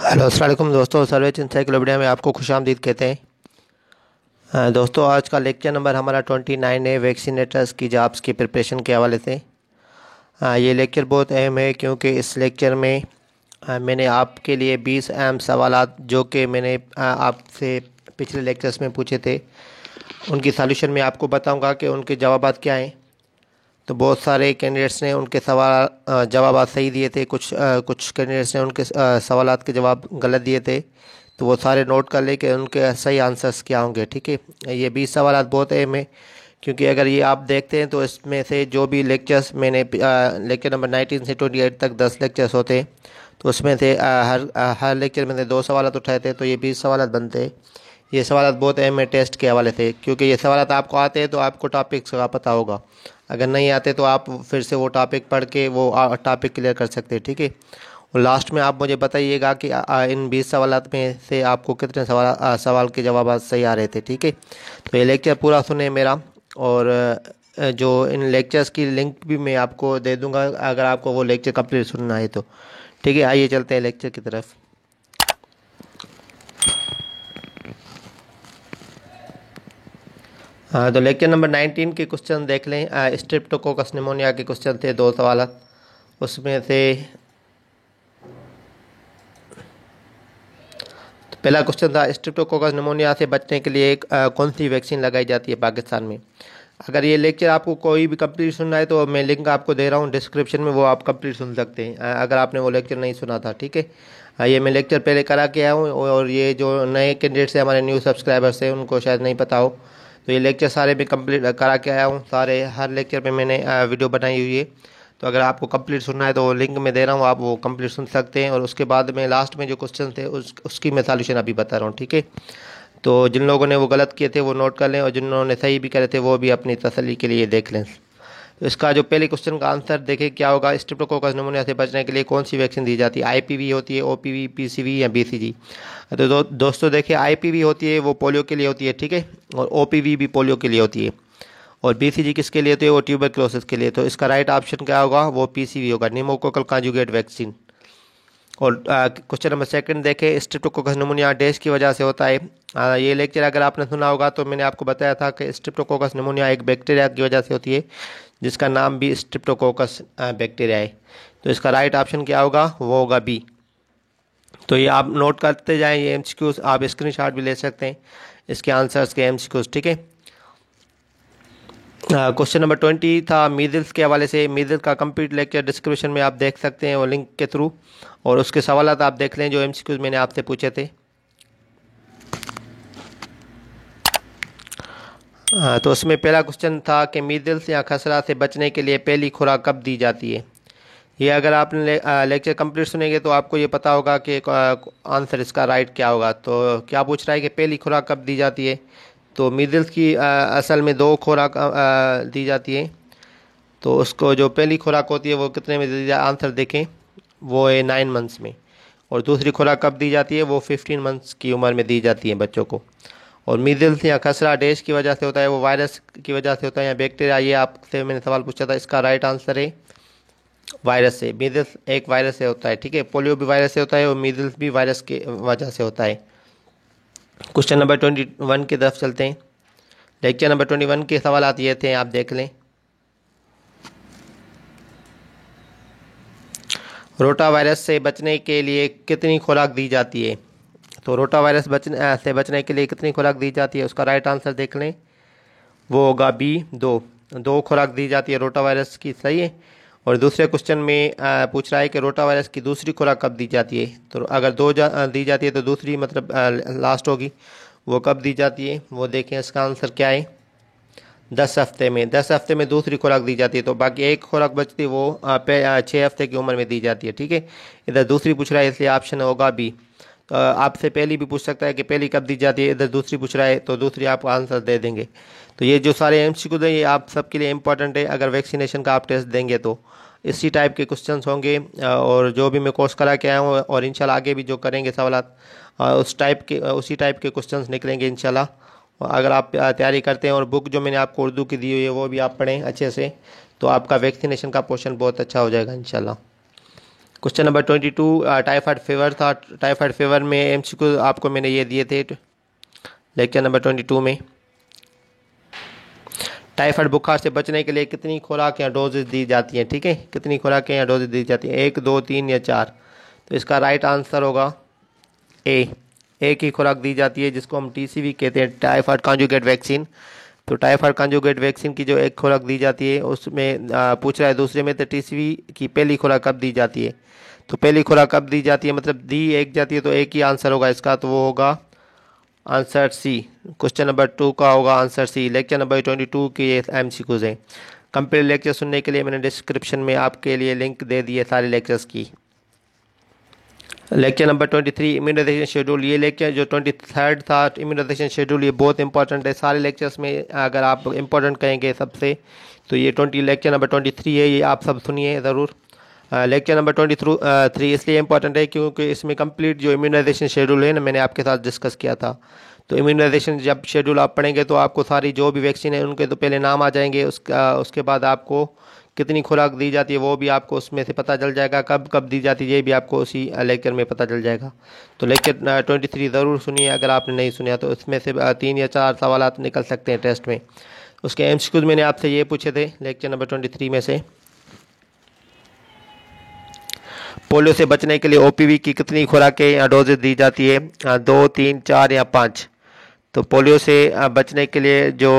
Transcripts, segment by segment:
Hello अस्सलाम वालेकुम दोस्तों, सर्वेच इंसाइक्लोपीडिया में आपको खुशामदीद कहते हैं। दोस्तों, आज का लेक्चर नंबर हमारा 29 है वैक्सीनेटर्स की जॉब्स की प्रिपरेशन के हवाले से। ये लेक्चर बहुत अहम है क्योंकि इस लेक्चर में मैंने आपके लिए 20 अहम सवालात जो कि मैंने आपसे पिछले लेक्चर्स में पूछे थे, उनकी सॉल्यूशन में आपको बताऊंगा कि उनके जवाबात क्या हैं। तो बहुत सारे कैंडिडेट्स ने उनके सवाल जवाब सही दिए थे, कुछ कैंडिडेट्स ने उनके सवालात के जवाब गलत दिए थे। तो वो सारे नोट कर ले कि उनके सही आंसर्स क्या होंगे। ठीक है, ये 20 सवालात बहुत अहम है क्योंकि अगर ये आप देखते हैं तो इसमें से जो भी लेक्चर्स मैंने लेक्चर नंबर 19 से 28 तक 10 लेक्चर्स होते हैं, तो उसमें से हर लेक्चर में से 2 सवालात उठाए थे, तो ये 20 सवालात बनते हैं। ये सवालात बहुत अहम है टेस्ट के हवाले से क्योंकि ये सवालात आपको आते हैं तो आपको टॉपिक्स का पता होगा। अगर नहीं आते तो आप फिर से वो टॉपिक पढ़ के वो टॉपिक क्लियर कर सकते हैं। ठीक है, और लास्ट में आप मुझे बताइएगा कि इन 20 सवालात में से आपको कितने सवाल के जवाब सही आ रहे थे। ठीक है, तो ये लेक्चर पूरा सुने मेरा, और जो इन लेक्चर्स की लिंक भी मैं आपको दे दूंगा अगर आपको वो लेक्चर कंप्लीट सुनना है तो। ठीक है, आइए चलते हैं लेक्चर की तरफ। हाँ, तो लेक्चर नंबर 19 के क्वेश्चन देख लें। स्ट्रेप्टोकोकस निमोनिया के क्वेश्चन थे 2 सवाल। उसमें से तो पहला क्वेश्चन था, स्ट्रेप्टोकोकस निमोनिया से बचने के लिए कौन सी वैक्सीन लगाई जाती है पाकिस्तान में। अगर ये लेक्चर आपको कोई भी कंप्लीट सुनना है तो मैं लिंक आपको दे रहा हूँ डिस्क्रिप्शन में, वो आप कंप्लीट सुन सकते हैं अगर आपने वो लेक्चर नहीं सुना था। ठीक है, ये मैं लेक्चर पहले करा के आया हूँ, और ये जो नए कैंडिडेट्स हैं, हमारे न्यू सब्सक्राइबर्स हैं, उनको शायद नहीं पता हो, तो ये लेक्चर सारे मैं कंप्लीट करा के आया हूँ। सारे हर लेक्चर पे मैंने वीडियो बनाई हुई है, तो अगर आपको कंप्लीट सुनना है तो वो लिंक मैं दे रहा हूँ, आप वो कंप्लीट सुन सकते हैं। और उसके बाद में लास्ट में जो क्वेश्चन थे उसकी मैं सॉल्यूशन अभी बता रहा हूँ। ठीक है, तो जिन लोगों ने वो गलत किए थे वो नोट कर लें, और जिन्होंने सही भी करे थे वो भी अपनी तसल्ली के लिए देख लें। तो इसका जो पहले क्वेश्चन का आंसर देखें क्या होगा। स्ट्रेप्टोकोकस निमोनिया से बचने के लिए कौन सी वैक्सीन दी जाती है। आईपीवी होती है, ओपीवी, पीसीवी या बीसीजी। तो दोस्तों देखिए, आईपीवी होती है वो पोलियो के लिए होती है। ठीक है, और ओपीवी भी पोलियो के लिए होती है, और बीसीजी किसके लिए होती है, वो ट्यूबरक्लोसिस के लिए। तो इसका राइट ऑप्शन क्या होगा, वो पीसीवी होगा, निमोकोकल कॉन्जुगेट वैक्सीन। और क्वेश्चन नंबर 2 देखें, स्ट्रेप्टोकोकस निमोनिया डैश की वजह से होता है। ये लेक्चर अगर आपने सुना होगा तो मैंने आपको बताया था कि स्ट्रेप्टोकोकस निमोनिया एक बैक्टीरिया की वजह से होती है, जिसका नाम भी स्ट्रेप्टोकोकस बैक्टीरिया है। तो इसका राइट ऑप्शन क्या होगा, वो होगा बी। तो ये आप नोट करते जाएं, ये एमसीक्यूज आप स्क्रीनशॉट भी ले सकते हैं इसके आंसर्स के एमसीक्यूज। ठीक है, क्वेश्चन नंबर 20 था मीजल्स के हवाले से। मीजल्स का कंप्लीट लेक्चर डिस्क्रिप्शन में आप देख सकते हैं वो लिंक के थ्रू, और उसके सवाल आप देख लें जो एमसीक्यूज मैंने आपसे पूछे थे। तो उसमें पहला क्वेश्चन था कि मीजल्स या खसरा से बचने के लिए पहली खुराक कब दी जाती है। ये अगर आपने लेक्चर कंप्लीट सुनेंगे तो आपको ये पता होगा कि आंसर इसका राइट क्या होगा। तो क्या पूछ रहा है कि पहली खुराक कब दी जाती है। तो मीजल्स की असल में 2 खुराक दी जाती है। तो उसको जो पहली खुराक होती है वो कितने में दी जाए, आंसर देखें, वो है 9 मंथ्स में। और दूसरी खुराक कब दी जाती है, वो 15 मंथ्स की उम्र में दी जाती है बच्चों को। और मीजल्स या खसरा डैश की वजह से होता है, वो वायरस की वजह से होता है या बैक्टीरिया। ये आपसे मैंने सवाल पूछा था, इसका राइट आंसर है वायरस से। मीजल्स एक वायरस से होता है। ठीक है, पोलियो भी वायरस से होता है और मीजल्स भी वायरस की वजह से होता है। क्वेश्चन नंबर 21 की तरफ चलते हैं। लेक्चर नंबर 21 के सवाल ये थे, आप देख लें। रोटा वायरस से बचने के लिए कितनी खुराक दी जाती है। तो रोटा वायरस से बचने के लिए कितनी खुराक दी जाती है, उसका राइट आंसर देख लें, वो होगा बी, 2 खुराक दी जाती है रोटा वायरस की। सही है। और दूसरे क्वेश्चन में पूछ रहा है कि रोटा वायरस की दूसरी खुराक कब दी जाती है। तो अगर दी जाती है तो दूसरी मतलब लास्ट होगी, वो कब दी जाती है, वो देखें इसका आंसर क्या है, 10 हफ्ते में। 10 हफ्ते में दूसरी खुराक दी जाती है। तो बाकी एक खुराक बचती है वो 6 हफ्ते की उम्र में दी जाती है। ठीक है, इधर दूसरी पूछ रहा है इसलिए ऑप्शन होगा बी। तो आपसे पहली भी पूछ सकता है कि पहली कब दी जाती है, इधर दूसरी पूछ रहा है तो दूसरी आप आंसर दे देंगे। तो ये जो सारे एमसीक्यू हैं ये आप सबके लिए इंपॉर्टेंट है, अगर वैक्सीनेशन का आप टेस्ट देंगे तो इसी टाइप के क्वेश्चंस होंगे। और जो भी मैं कोर्स करा के आया हूँ और इंशाल्लाह आगे भी जो करेंगे सवालात उसी टाइप के क्वेश्चंस निकलेंगे इंशाल्लाह। और अगर आप तैयारी करते हैं और बुक जो मैंने आपको उर्दू की दी हुई है वो भी आप पढ़ें अच्छे से, तो आपका वैक्सीनेशन का पोर्शन बहुत अच्छा हो जाएगा इंशाल्लाह। क्वेश्चन नंबर 22 टाइफाइड फीवर था। टाइफाइड फीवर में एमसीक्यू आपको मैंने ये दिए थे लेक्चर नंबर 22 में। टाइफाइड बुखार से बचने के लिए कितनी खुराक या डोजेज दी जाती हैं, ठीक है, कितनी खुराकें या डोजेज दी जाती हैं, 1, 2, 3 या 4। तो इसका राइट आंसर होगा ए, एक ही खुराक दी जाती है जिसको हम टीसीवी कहते हैं, टाइफाइड कॉन्जुगेट वैक्सीन। तो टाइफाइड कॉन्जुगेट वैक्सीन की जो एक खुराक दी जाती है उसमें पूछ रहा है दूसरे में, तो टीसीवी की पहली खुराक कब दी जाती है। तो पहली खुराक कब दी जाती है, मतलब दी एक जाती है, तो एक ही आंसर होगा इसका, तो वो होगा आंसर सी। क्वेश्चन नंबर 2 का होगा आंसर सी। लेक्चर नंबर 22 के ये एमसीक्यूज हैं। कंप्लीट लेक्चर सुनने के लिए मैंने डिस्क्रिप्शन में आपके लिए लिंक दे दिए सारे लेक्चर्स की। Lecture number 23 immunization schedule. ये लेक्चर जो 23rd था इम्यूनाइजेशन शेड्यूल, ये बहुत इंपॉर्टेंट है। सारे लेक्चर्स में अगर आप इंपॉर्टेंट कहेंगे सबसे, तो ये लेक्चर नंबर 23 है, ये आप सब सुनिए ज़रूर। लेक्चर नंबर 23 इसलिए इंपॉर्टेंट है क्योंकि इसमें कंप्लीट जो इम्यूनाइजेशन शेड्यूल है ना, मैंने आपके साथ डिस्कस किया था। तो इम्यूनाइजेशन जब शेड्यूल आप पढ़ेंगे तो आपको सारी जो भी वैक्सीन है उनके तो पहले नाम आ जाएंगे, उसके बाद आपको कितनी खुराक दी जाती है वो भी आपको उसमें से पता चल जाएगा, कब कब दी जाती है ये भी आपको उसी लेक्चर में पता चल जाएगा। तो लेक्चर 23 ज़रूर सुनिए, अगर आपने नहीं सुना तो इसमें से 3 या 4 सवाल निकल सकते हैं टेस्ट में। उसके एमसीक्यूज मैंने आपसे ये पूछे थे लेक्चर नंबर 23 में से। पोलियो से बचने के लिए ओपीवी की कितनी खुराकें या डोजेज दी जाती है, 2, 3, 4 या 5। तो पोलियो से बचने के लिए जो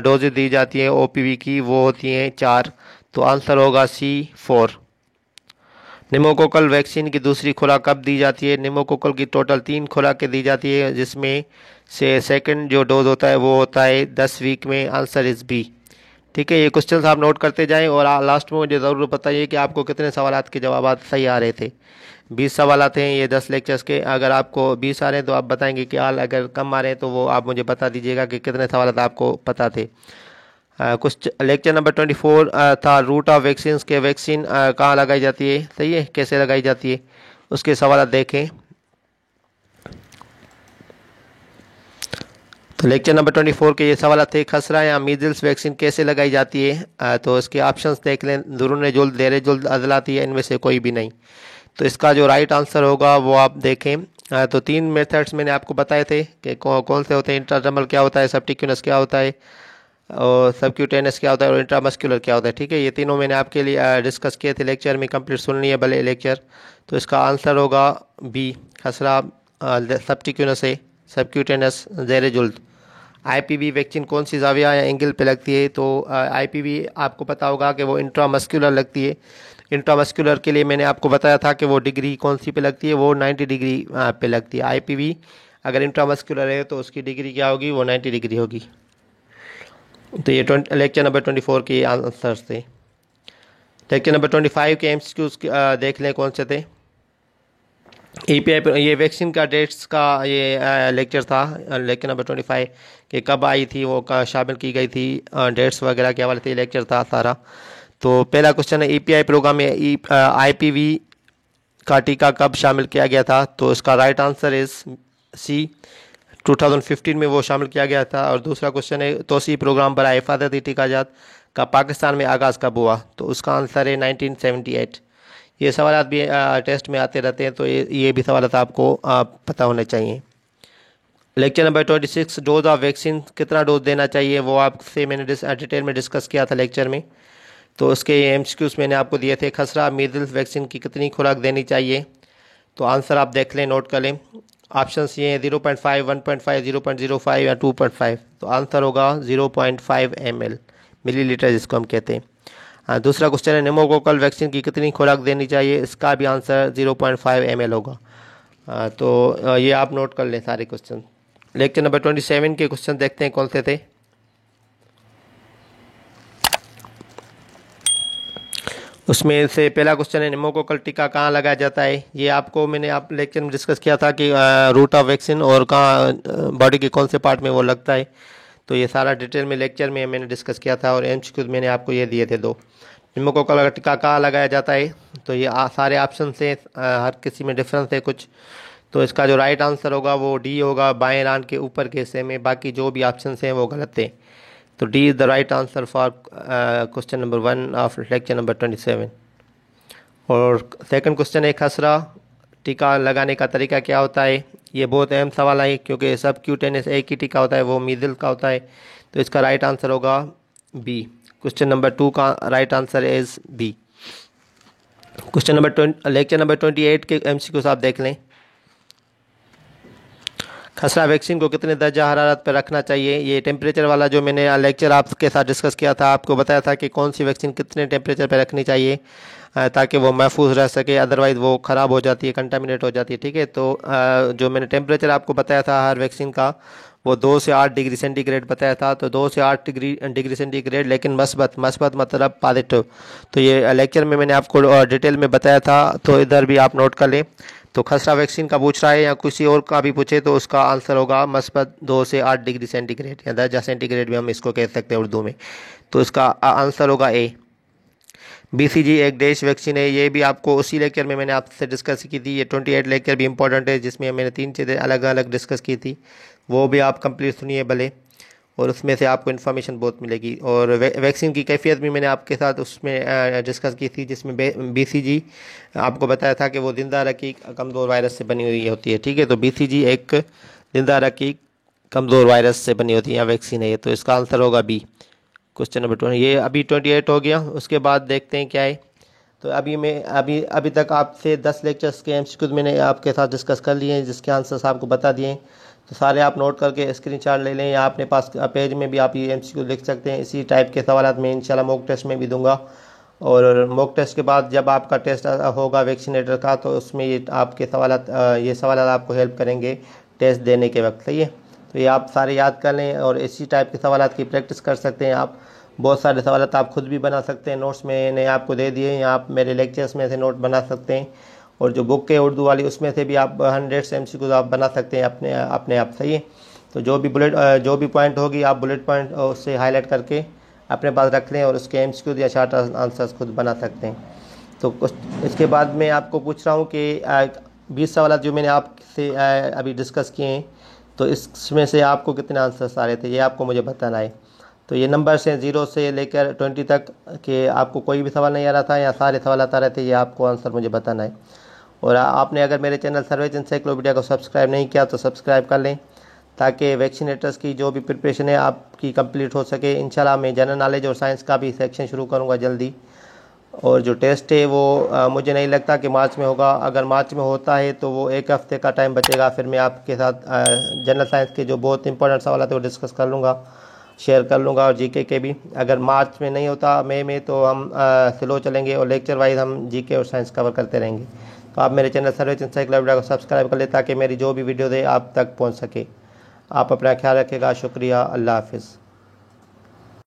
डोजेज दी जाती है ओपीवी की वो होती हैं 4। तो आंसर होगा सी 4। निमोकोकल वैक्सीन की दूसरी खुराक कब दी जाती है। निमोकोकल की टोटल 3 खुराकें दी जाती है जिसमें से सेकंड जो डोज होता है वो होता है 10 वीक में। आंसर इज बी, ठीक है। ये क्वेश्चन आप नोट करते जाएं और लास्ट में मुझे ज़रूर बताइए कि आपको कितने सवालात के जवाब सही आ रहे थे। 20 सवाल हैं ये 10 लेक्चर्स के। अगर आपको 20 आ रहे हैं तो आप बताएंगे कि अगर कम आ रहे हैं तो वो आप मुझे बता दीजिएगा कि कितने सवाल आपको पता थे। कुछ लेक्चर नंबर 24 था रूट ऑफ वैक्सीन के वैक्सीन कहाँ लगाई जाती है, सही है, कैसे लगाई जाती है, उसके सवाल देखें। तो लेक्चर नंबर 24 के ये सवाल थे, खसरा या मीजल्स वैक्सीन कैसे लगाई जाती है। तो इसके ऑप्शंस देख लें, दुरून जुल्द, देर जुल्द, अजलाती है, इनमें से कोई भी नहीं। तो इसका जो राइट आंसर होगा वो आप देखें। तो 3 मेथड्स मैंने आपको बताए थे कि कौन से होते हैं। इंट्राडर्मल क्या होता है, सबटिक्यूनस क्या होता है, और सबक्यूटेनस क्या होता है, और इंट्रामस्कुलर क्या होता है, ठीक है। ये तीनों मैंने आपके लिए डिस्कस किए थे लेक्चर में, कंप्लीट सुन लिए भले लेक्चर। तो इसका आंसर होगा बी, खसरा सबटिक्यूनस है, सबक्यूटेनस ज़ेर जुल्द। आईपीवी वैक्सीन कौन सी जाविया या एंगल पे लगती है। तो आईपीवी आपको पता होगा कि वो इंट्रामस्कुलर लगती है। इंट्रामस्कुलर के लिए मैंने आपको बताया था कि वो डिग्री कौन सी पे लगती है, वो 90 डिग्री पे लगती है। आईपीवी अगर इंट्रामस्कुलर है तो उसकी डिग्री क्या होगी, वो 90 डिग्री होगी। तो ये लेक्चर नंबर 24 के आंसर्स थे। लेक्चर नंबर 25 के एमसीक्यूज देख लें कौन से थे। ईपीआई ये वैक्सीन का डेट्स का ये लेक्चर था। लेक्चर नंबर 25 कि कब आई थी, वो शामिल की गई थी, डेट्स वगैरह के हवाले से लेक्चर था सारा। तो पहला क्वेश्चन है ईपीआई प्रोग्राम में आईपीवी का टीका कब शामिल किया गया था। तो इसका राइट आंसर इज सी, 2015 में वो शामिल किया गया था। और दूसरा क्वेश्चन है तोसी प्रोग्राम बराए हिफाजती टीकाजात का पाकिस्तान में आगाज़ कब हुआ। तो उसका आंसर है 1978। ये सवाल भी टेस्ट में आते रहते हैं, तो ये भी सवाल आपको पता होने चाहिए। Lecture number 26 dose of vaccine कितना डोज देना चाहिए, वो आपसे मैंने डिटेल में डिस्कस किया था लेक्चर में। तो उसके एमसीक्यूज मैंने आपको दिए थे। खसरा मीजल्स वैक्सीन की कितनी खुराक देनी चाहिए। तो आंसर आप देख लें, नोट कर लें। ऑप्शंस ये हैं 0.5, 1.5, 0.05 या 2.5। तो आंसर होगा 0.5 ml, मिलीलीटर जिसको हम कहते हैं। दूसरा क्वेश्चन है निमोकोकल वैक्सीन की कितनी खुराक देनी चाहिए। इसका भी आंसर 0.5 ml होगा। तो ये आप नोट कर लें सारे क्वेश्चन। लेक्चर नंबर 27 के क्वेश्चन देखते हैं कौन से थे। उसमें से पहला क्वेश्चन है निमोकोकल टीका कहाँ लगाया जाता है। ये आपको मैंने आप लेक्चर में डिस्कस किया था कि रूट ऑफ वैक्सीन और कहाँ बॉडी के कौन से पार्ट में वो लगता है। तो ये सारा डिटेल में लेक्चर में मैंने डिस्कस किया था और एमसीक्यूज मैंने आपको ये दिए थे 2। निमोकोकल टीका कहाँ लगाया जाता है। तो ये सारे ऑप्शन से हर किसी में डिफरेंस है कुछ। तो इसका जो राइट आंसर होगा वो डी होगा, बाएं रान के ऊपर के हिस्से में। बाकी जो भी ऑप्शन हैं वो गलत है। तो D is the right answer for question number 1 of lecture number 27। और सेकंड क्वेश्चन है खसरा टीका लगाने का तरीका क्या होता है। ये बहुत अहम सवाल है क्योंकि सब क्यूटेनियस एक ही टीका होता है, वो मीजल्स का होता है। तो इसका राइट आंसर होगा बी। क्वेश्चन नंबर 2 का right answer is B. Question number lecture number 28 के एमसीक्यूज आप देख लें। खसरा वैक्सीन को कितने दर्जा हरारत पर रखना चाहिए। ये टेम्परेचर वाला जो मैंने लेक्चर आपके साथ डिस्कस किया था, आपको बताया था कि कौन सी वैक्सीन कितने टेम्परेचर पर रखनी चाहिए ताकि वो महफूज रह सके, अदरवाइज़ वो ख़राब हो जाती है, कंटामिनेट हो जाती है। ठीक है, तो जो मैंने टेम्परेचर आपको बताया था हर वैक्सीन का, वो 2 से 8 डिग्री सेंटीग्रेड बताया था। तो 2 से 8 डिग्री सेंटीग्रेड, लेकिन मस्बत मतलब पॉजिटिव। तो ये लेक्चर में मैंने आपको डिटेल में बताया था, तो इधर भी आप नोट कर लें। तो खसरा वैक्सीन का पूछ रहा है या किसी और का भी पूछे तो उसका आंसर होगा मस्बत 2 से 8 डिग्री सेंटीग्रेड, या दर्जा सेंटीग्रेड भी हम इसको कह सकते हैं उर्दू में। तो इसका आंसर होगा ए। बीसीजी एक देश वैक्सीन है, ये भी आपको उसी लेक्चर में मैंने आपसे डिस्कस की थी। ये 28 लेक्चर भी इंपॉर्टेंट है, जिसमें मैंने 3 चीज़ें अलग अलग डिस्कस की थी, वो भी आप कंप्लीट सुनिए भले, और उसमें से आपको इन्फॉर्मेशन बहुत मिलेगी। और वैक्सीन की कैफियत भी मैंने आपके साथ उसमें डिस्कस की थी, जिसमें बीसीजी आपको बताया था कि वो जिंदा रकीक कमज़ोर वायरस से बनी हुई होती है। ठीक है, तो बीसीजी एक जिंदा रकीक कमज़ोर वायरस से बनी होती है वैक्सीन है ये। तो इसका आंसर होगा बी। क्वेश्चन नंबर 20, ये अभी 28 हो गया। उसके बाद देखते हैं क्या है। तो अभी तक आपसे 10 लेक्चर्स के एमसीक्यूज मैंने आपके साथ डिस्कस कर लिए हैं, जिसके आंसर्स आपको बता दिए हैं। तो सारे आप नोट करके स्क्रीनशॉट ले लें, या अपने पास पेज में भी आप ये एमसीक्यू लिख सकते हैं। इसी टाइप के सवाल मैं इंशाल्लाह मॉक टेस्ट में भी दूंगा, और मॉक टेस्ट के बाद जब आपका टेस्ट होगा वैक्सीनेटर का, तो उसमें ये आपके ये सवाल आपको हेल्प करेंगे टेस्ट देने के वक्त। सही है, तो ये आप सारे याद कर लें, और इसी टाइप के सवाल की प्रैक्टिस कर सकते हैं आप। बहुत सारे सवाल आप खुद भी बना सकते हैं, नोट्स मैंने आपको दे दिए, या आप मेरे लेक्चर्स में से नोट बना सकते हैं, और जो बुक है उर्दू वाली उसमें से भी आप 100 से एमसीक्यूज आप बना सकते हैं अपने आप। सही है, तो जो भी पॉइंट होगी आप बुलेट पॉइंट उससे हाईलाइट करके अपने पास रख लें, और उसके एमसीक्यूज या शॉर्ट आंसर्स खुद बना सकते हैं। तो इसके बाद मैं आपको पूछ रहा हूँ कि 20 सवाल जो मैंने आपसे अभी डिस्कस किए हैं, तो इसमें से आपको कितने आंसर्स आ रहे थे, ये आपको मुझे बताना है। तो ये नंबर्स हैं 0 से लेकर 20 तक, कि आपको कोई भी सवाल नहीं आ रहा था या सारे सवाल आ रहे थे, ये आपको आंसर मुझे बताना है। और आपने अगर मेरे चैनल सर्वेज एनसाइक्लोपीडिया को सब्सक्राइब नहीं किया तो सब्सक्राइब कर लें, ताकि वैक्सीनेटर्स की जो भी प्रिपरेशन है आपकी कंप्लीट हो सके। इंशाल्लाह मैं जनरल नॉलेज और साइंस का भी सेक्शन शुरू करूँगा जल्दी। और जो टेस्ट है वो मुझे नहीं लगता कि मार्च में होगा। अगर मार्च में होता है तो वो 1 हफ्ते का टाइम बचेगा, फिर मैं आपके साथ जनरल साइंस के जो बहुत इंपॉर्टेंट सवाल थे वो डिस्कस कर लूँगा, शेयर कर लूँगा, और जीके के भी। अगर मार्च में नहीं होता, मई में, तो हम स्लो चलेंगे और लेक्चर वाइज हम जीके और साइंस कवर करते रहेंगे। तो आप मेरे चैनल सर्वेज एनसाइक्लोपीडिया को सब्सक्राइब कर लें, ताकि मेरी जो भी वीडियो दे आप तक पहुँच सके। आप अपना ख्याल रखिएगा। शुक्रिया, अल्लाह हाफिज़।